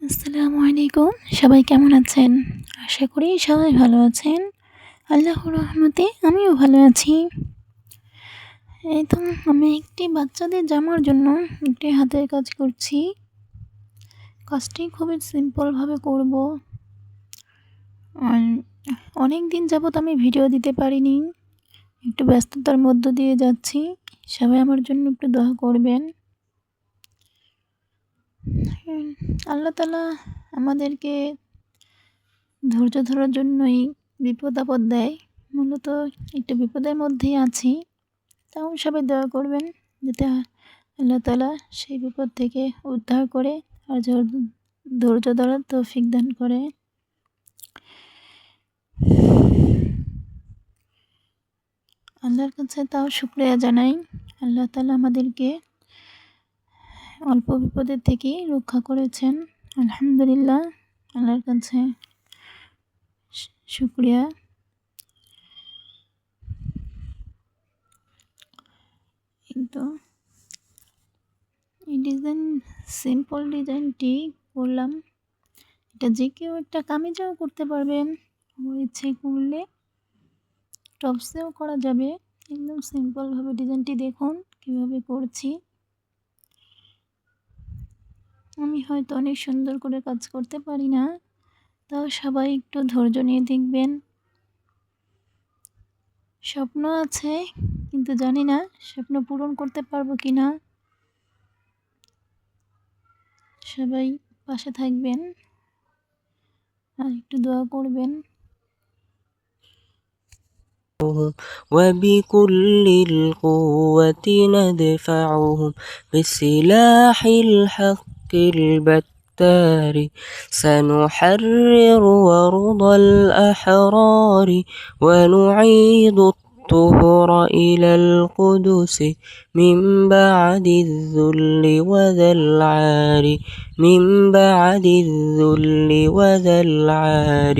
আসসালামু আলাইকুম। সবাই কেমন আছেন? আশা করি সবাই ভালো আছেন। আল্লাহর রহমতে আমিও ভালো আছি। এই তো আমি একটি বাচ্চাদের জামার জন্য একটি হাতের কাজ করছি। কাজটি খুবই সিম্পলভাবে করব। আর অনেকদিন যাবৎ আমি ভিডিও দিতে পারিনি। একটু ব্যস্ততার মধ্য দিয়ে যাচ্ছি। সবাই আমার জন্য একটু দোয়া করবেন। আল্লাহ তাআলা আমাদেরকে ধৈর্য ধরার জন্যই বিপদ-আপদ দেয়। মূলত একটু বিপদের মধ্যেই আছি। তাও সবাই দোয়া করবেন যাতে আল্লাহ তাআলা সেই বিপদ থেকে উদ্ধার করে আর ধৈর্য ধরার তৌফিক দান করে। আল্লাহর কাছে তাও শুকরিয়া জানাই। আল্লাহ তাআলা আমাদেরকে অল্প বিপদের থেকেই রক্ষা করেছেন। আলহামদুলিল্লাহ, আল্লাহর কাছে শুকরিয়া। কিন্তু এই সিম্পল ডিজাইনটি করলাম। এটা যে কেউ একটা কামিজেও করতে পারবেন, আমার ইচ্ছে করলে টপসেও করা যাবে। একদম সিম্পলভাবে ডিজাইনটি দেখুন কীভাবে করছি। আমি হয়তো অনেক সুন্দর করে কাজ করতে পারি না, তাও সবাই একটু ধৈর্য নিয়ে দেখবেন। স্বপ্ন আছে, কিন্তু জানি না স্বপ্ন পূরণ করতে পারবো কি না। সবাই পাশে থাকবেন আর একটু দোয়া করবেন। وبكل القوة ندفعهم بسلاح الحق البتار سنحرر ورض الأحرار ونعيد الطهر إلى القدس من بعد الذل وذا العار من بعد الذل وذا العار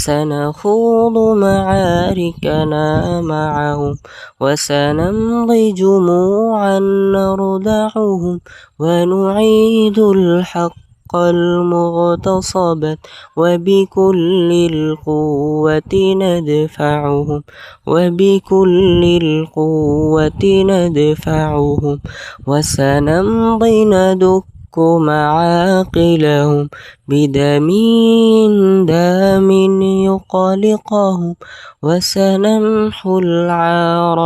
سنخوض معاركنا معهم وسنمضي جموعا نردعهم ونعيد الحق المغتصبة وبكل القوة ندفعهم وبكل القوة ندفعهم وسنمضي ندك معاقلهم بدم دام يقلقهم وسنمحو العار